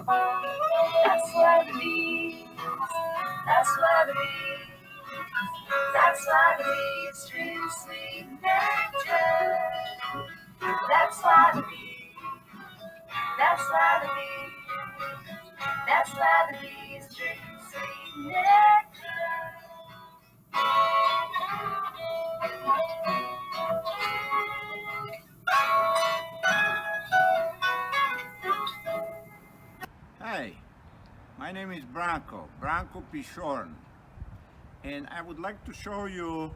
That's why the bees, that's why the bees, that's why the bees drink sweet nectar. That's why the bees, that's why the bees, that's why the bees drink sweet nectar. Hi, my name is Branko Pichorn, and I would like to show you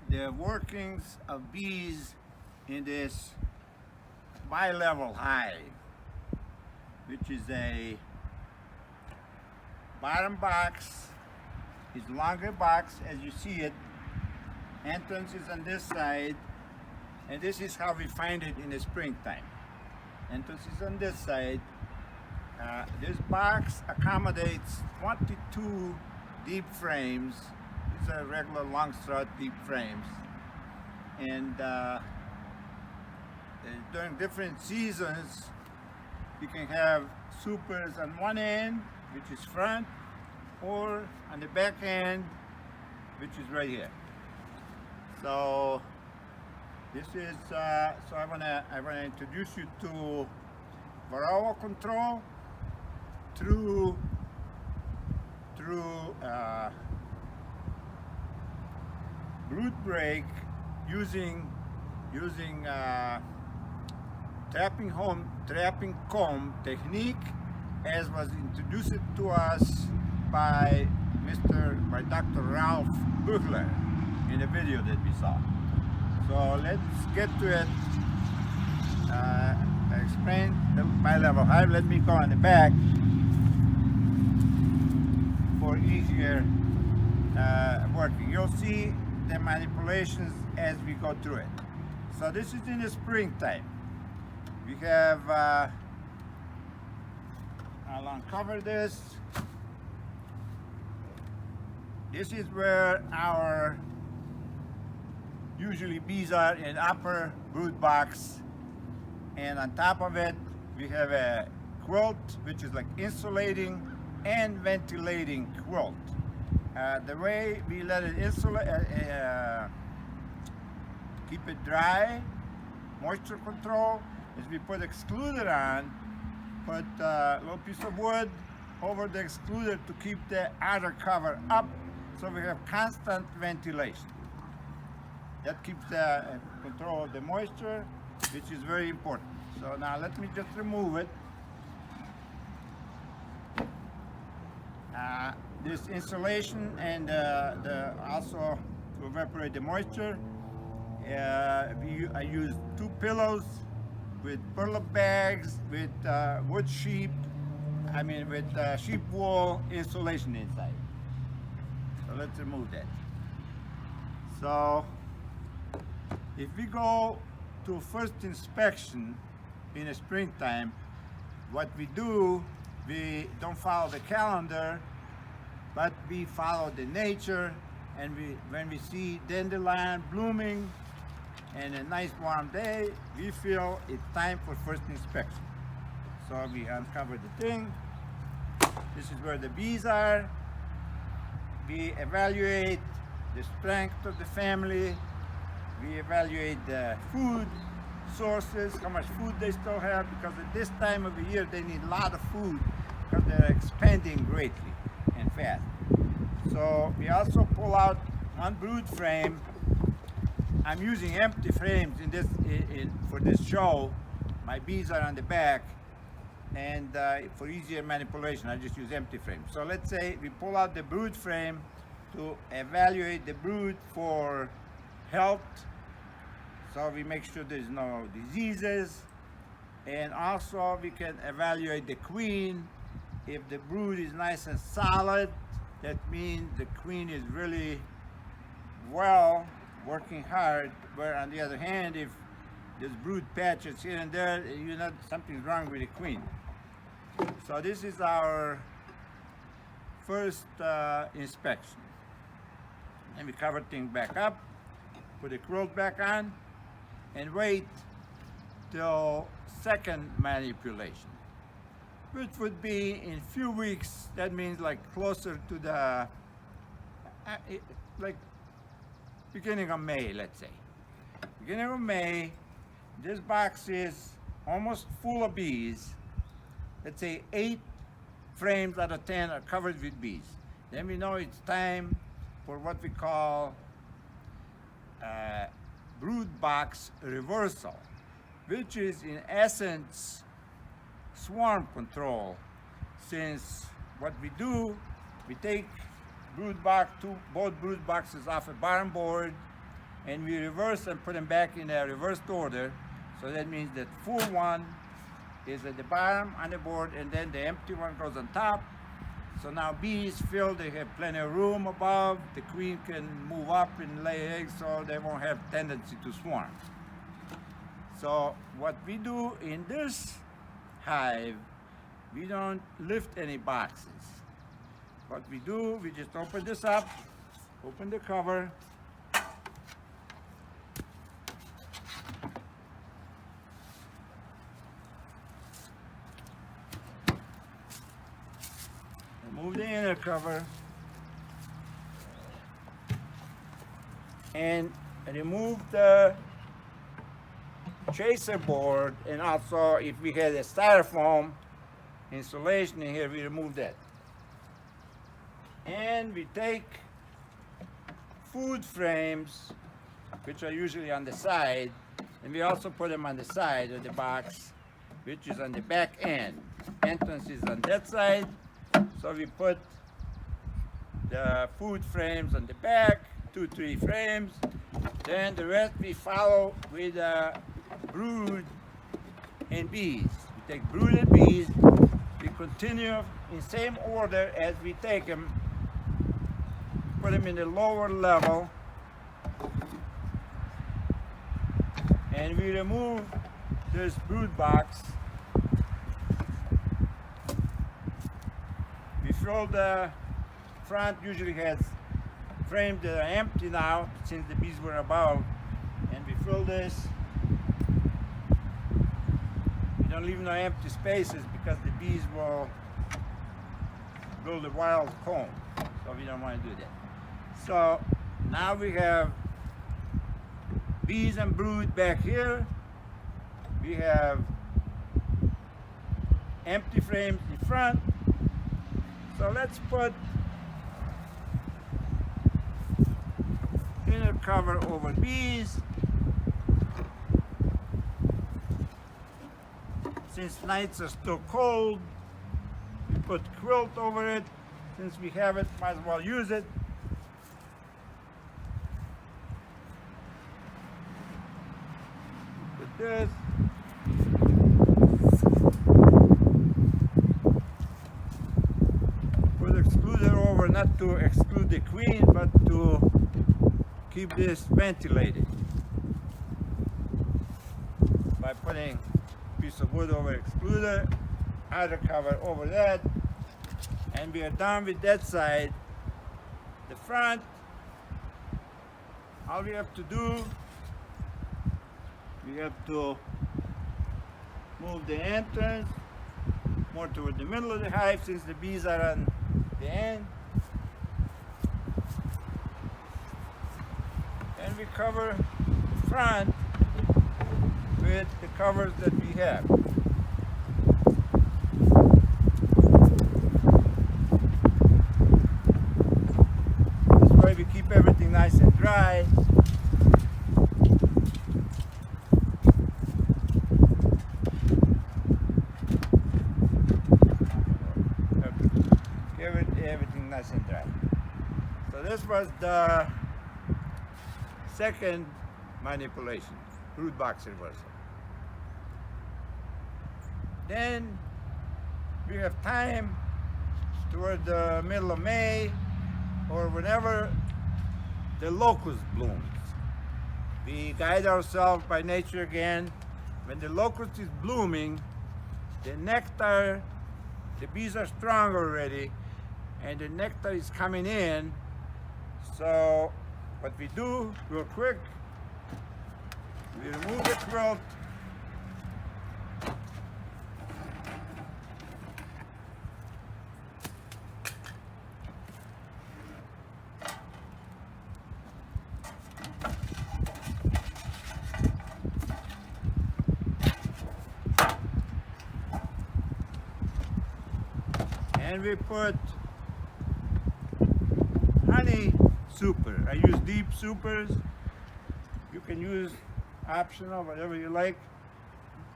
the workings of bees in this bi-level hive, which is a bottom box, is longer box as you see it. Entrance is on this side, and this is how we find it in the springtime. Entrance is on this side. This box accommodates 22 deep frames. These are regular long strut deep frames. And during different seasons, you can have supers on one end, which is front, or on the back end, which is right here. So this is, so I wanna introduce you to Varroa Control through brood break using trapping comb technique, as was introduced to us by Dr. Ralph Buchler in the video that we saw. So let's get to it. I explained the bi-level hive. Let me go on the back for easier working. You'll see the manipulations as we go through it. So this is in the springtime. We have, I'll uncover this. This is where our usually bees are, in upper brood box, and on top of it we have a quilt, which is like insulating and ventilating quilt. The way we let it insulate, keep it dry, moisture control, is we put excluder on, put a little piece of wood over the excluder to keep the outer cover up, so we have constant ventilation. That keeps the control of the moisture, which is very important. So now let me just remove it. This insulation and also to evaporate the moisture, I use 2 pillows with burlap bags with wood sheep, with sheep wool insulation inside. So let's remove that. So if we go to first inspection in the springtime, what we do, we don't follow the calendar, but we follow the nature, and when we see dandelion blooming and a nice warm day, we feel it's time for first inspection. So we uncover the thing. This is where the bees are. We evaluate the strength of the family. We evaluate the food sources, how much food they still have, because at this time of the year they need a lot of food because they're expanding greatly and fast. So we also pull out one brood frame. I'm using empty frames for this show. My bees are on the back, and for easier manipulation I just use empty frames. So let's say we pull out the brood frame to evaluate the brood for health, so we make sure there's no diseases, and also we can evaluate the queen. If the brood is nice and solid, that means the queen is really well, working hard. Where on the other hand, if there's brood patches here and there, something's wrong with the queen. So this is our first inspection. And we cover things back up, put the quilt back on, and wait till second manipulation. which would be in few weeks. That means like closer to the like beginning of May, let's say. Beginning of May, this box is almost full of bees. Let's say 8 frames out of 10 are covered with bees. Then we know it's time for what we call brood box reversal, which is in essence swarm control. Since what we do, we take both brood boxes off a bottom board, and we reverse and put them back in a reversed order. So that means that full one is at the bottom on the board, and then the empty one goes on top. So now bees feel they have plenty of room above. The queen can move up and lay eggs, so they won't have tendency to swarm. So what we do in this hive, we don't lift any boxes. What we do, we just open this up, open the cover, remove the inner cover, and remove the chaser board, and also if we had a styrofoam insulation in here, we remove that. And we take food frames, which are usually on the side, and we also put them on the side of the box, which is on the back end. Entrance is on that side, so we put the food frames on the back, 2-3 frames. Then the rest we follow with brood and bees. We take brood and bees, we continue in same order as we take them, put them in the lower level, and we remove this brood box. We fill the front, usually has frames that are empty now since the bees were above, and we fill this. We don't leave no empty spaces because the bees will build a wild comb, so we don't want to do that. So now we have bees and brood back here. We have empty frames in front. So let's put inner cover over bees. Since nights are still cold, we put quilt over it. Since we have it, might as well use it. Put this. Put excluder over, not to exclude the queen, but to keep this ventilated. By putting a piece of wood over excluder, outer cover over that, and we are done with that side. The front, all we have to do, we have to move the entrance more toward the middle of the hive since the bees are on the end. And we cover the front with the covers that we have. This way we keep everything nice and dry. Everything nice and dry. So this was the second manipulation, brood box reversal. Then we have time toward the middle of May or whenever the locust blooms. We guide ourselves by nature again. When the locust is blooming, the nectar, the bees are strong already, and the nectar is coming in. So what we do real quick, we remove the quilt, and we put honey super. I use deep supers. You can use optional, whatever you like.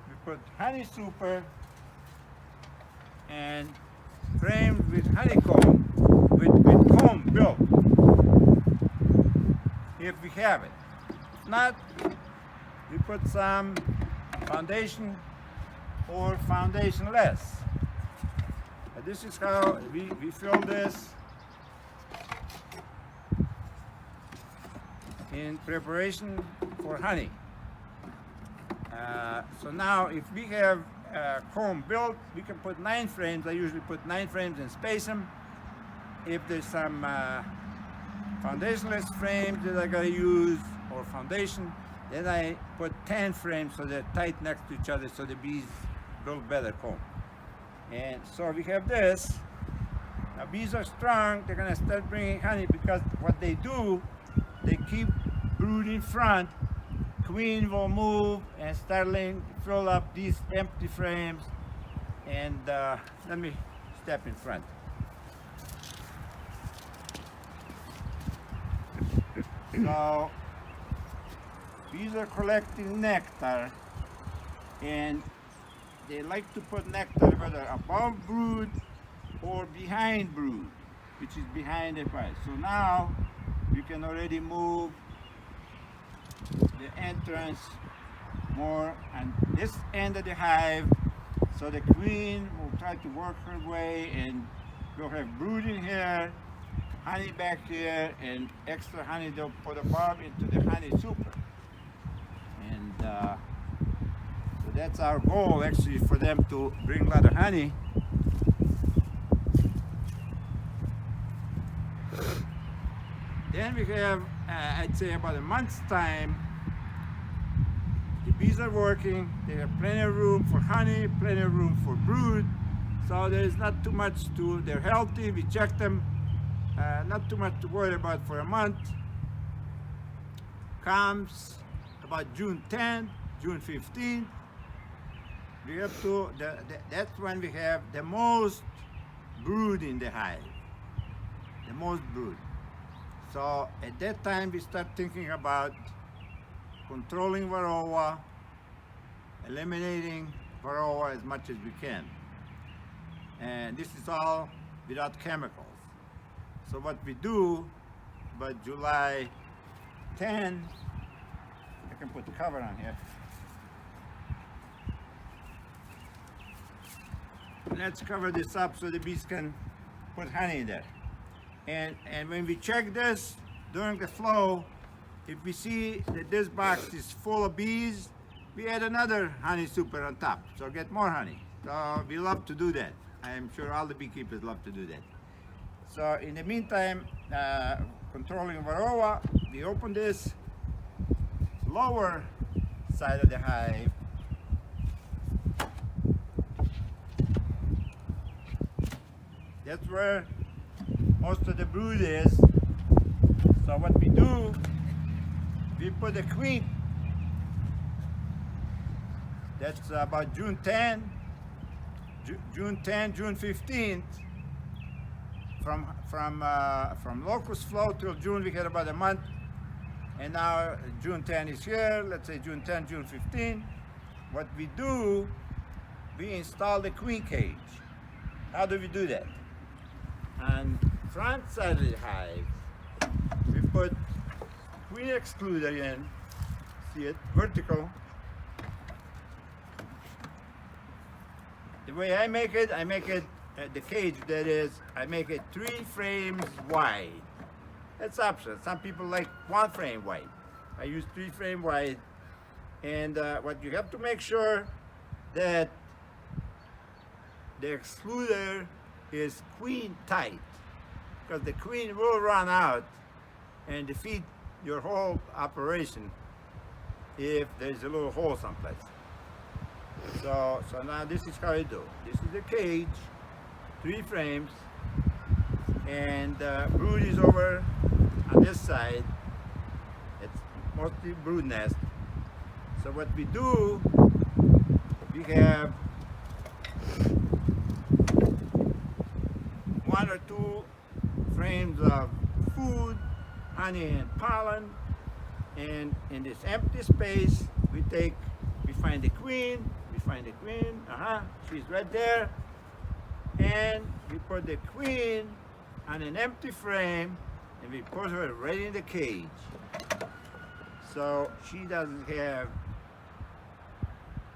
We put honey super and framed with honeycomb, with comb built, if we have it. If not, we put some foundation or foundation-less. This is how we fill this in preparation for honey. So now if we have comb built, we can put 9 frames. I usually put 9 frames and space them. If there's some foundationless frames that I gotta use or foundation, then I put 10 frames so they're tight next to each other so the bees build better comb. And so we have this. Now bees are strong, they're gonna start bringing honey because what they do, they keep brood in front. Queen will move and start fill up these empty frames. And let me step in front. So bees are collecting nectar, and they like to put nectar whether above brood or behind brood, which is behind the hive. So now you can already move the entrance more on this end of the hive, so the queen will try to work her way, and we'll have brood in here, honey back here, and extra honey they'll put above into the honey super. And so that's our goal, actually, for them to bring a lot of honey. Then we have, I'd say about a month's time, the bees are working, they have plenty of room for honey, plenty of room for brood, so there's not too much to, they're healthy, we check them, not too much to worry about for a month. Comes about June 10th, June 15th, we have to, that's when we have the most brood in the hive, the most brood. So at that time we start thinking about controlling Varroa, eliminating Varroa as much as we can. And this is all without chemicals. So what we do, by July 10, I can put the cover on here. Let's cover this up so the bees can put honey in there. And when we check this during the flow, if we see that this box is full of bees, we add another honey super on top, so get more honey. So we love to do that. I am sure all the beekeepers love to do that. So in the meantime, controlling Varroa, we open this lower side of the hive. That's where most of the brood is. So what we do, we put a queen. That's about June 10, June 15th. From locust flow till June, we had about a month. And now June 10 is here. Let's say June 10, June 15. What we do, we install the queen cage. How do we do that? On front side of the hive, we put queen excluder in, see it, vertical. The way I make it the cage, that is, I make it 3 frames wide. That's optional. Some people like 1 frame wide. I use 3 frame wide. And what you have to make sure that the excluder is queen tight, because the queen will run out and defeat your whole operation if there's a little hole someplace. So now this is how I do. This is the cage, 3 frames, and brood is over on this side. It's mostly brood nest. So what we do, we have one or two frames of food, honey and pollen, and in this empty space, we find the queen, she's right there, and we put the queen on an empty frame, and we put her right in the cage. So she doesn't have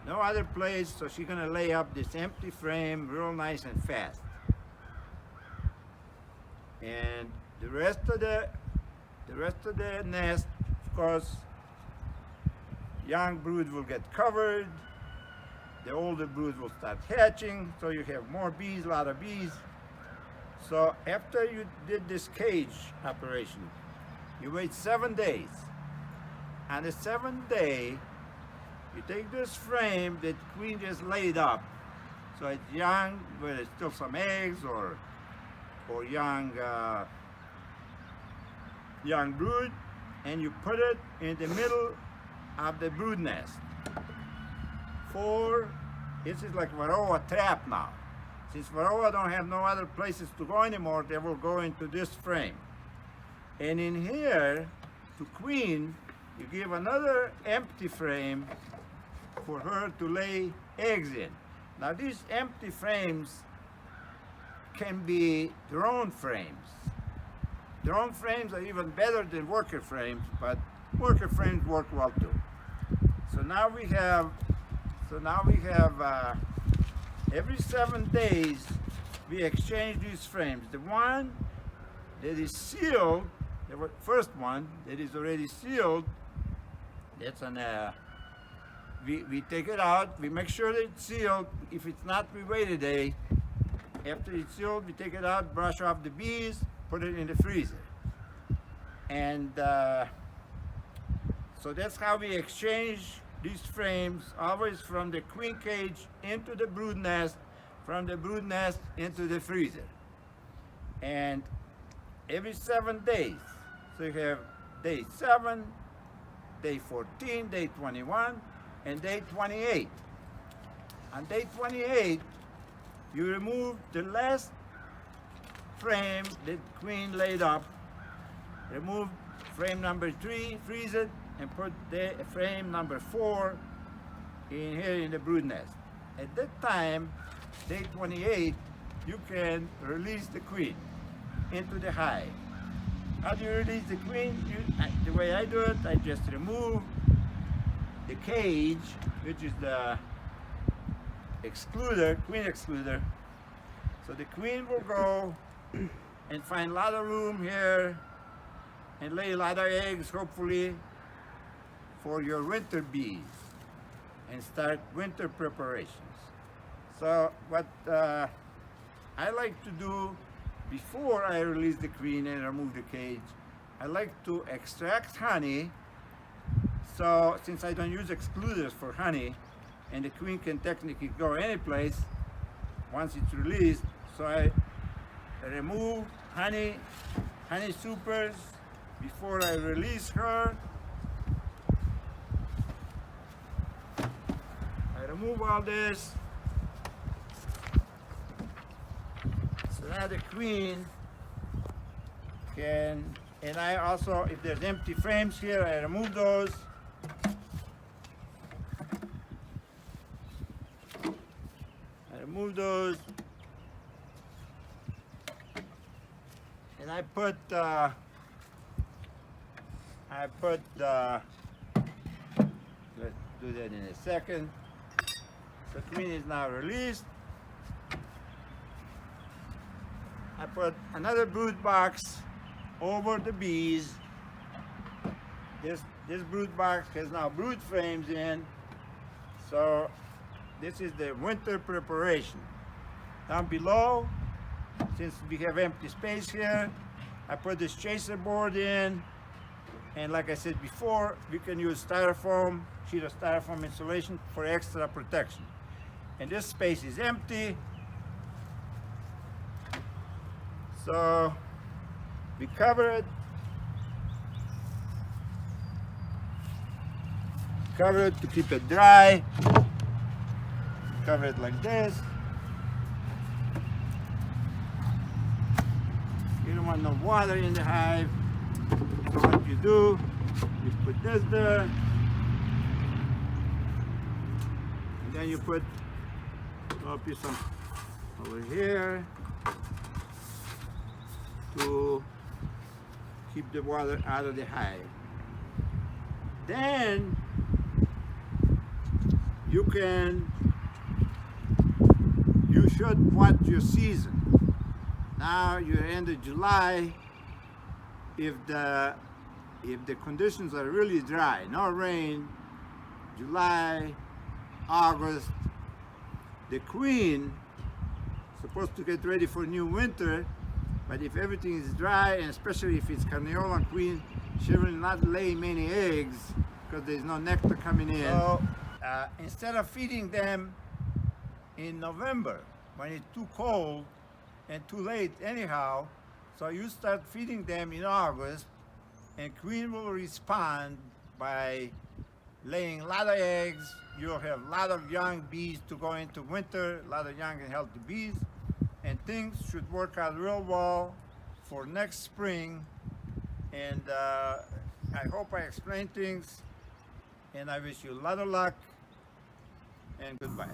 no other place, so she's gonna lay up this empty frame real nice and fast. And the rest of the nest, of course, young brood will get covered, the older brood will start hatching, so you have more bees, a lot of bees. So after you did this cage operation, you wait 7 days. On the 7th day, you take this frame that queen just laid up, so it's young, where there's still some eggs or young brood, and you put it in the middle of the brood nest. This is like Varroa trap now. Since Varroa don't have no other places to go anymore, they will go into this frame. And in here, to queen, you give another empty frame for her to lay eggs in. Now these empty frames can be drone frames. Drone frames are even better than worker frames, but worker frames work well too. So now we have every 7 days we exchange these frames. The one that is sealed, the first one that is already sealed, that's we take it out, we make sure that it's sealed. If it's not, we wait a day. After it's sealed, we take it out, brush off the bees, put it in the freezer. And so that's how we exchange these frames, always from the queen cage into the brood nest, from the brood nest into the freezer. And every 7 days. So you have day 7, day 14, day 21, and day 28. On day 28, you remove the last frame that queen laid up, remove frame number 3, freeze it, and put the frame number 4 in here in the brood nest. At that time, day 28, you can release the queen into the hive. How do you release the queen? The way I do it, I just remove the cage, which is the excluder, queen excluder. So the queen will go and find a lot of room here and lay a lot of eggs, hopefully, for your winter bees and start winter preparations. So what I like to do before I release the queen and remove the cage, I like to extract honey. So since I don't use excluders for honey, and the queen can technically go any place once it's released, so I remove honey supers before I release her. I remove all this. So now the queen can, and I also, if there's empty frames here, I remove those. Remove those, and I put let's do that in a second. The queen is now released. I put another brood box over the bees. This brood box has now brood frames in, so this is the winter preparation. Down below, since we have empty space here, I put this chaser board in, and like I said before, we can use styrofoam, sheet of styrofoam insulation for extra protection. And this space is empty, so we cover it. Cover it to keep it dry. Cover it like this. want no water in the hive. So what you do, you put this there, and then you put a piece of over here to keep the water out of the hive. Then you should watch your season. Now you're end of July. If the conditions are really dry, no rain, July, August, the queen supposed to get ready for new winter. But if everything is dry, and especially if it's Carniola queen, she will not lay many eggs because there's no nectar coming in. So instead of feeding them in November when it's too cold and too late anyhow, so you start feeding them in August, and queen will respond by laying a lot of eggs. You'll have a lot of young bees to go into winter, a lot of young and healthy bees, and things should work out real well for next spring. And I hope I explained things, and I wish you a lot of luck, and goodbye.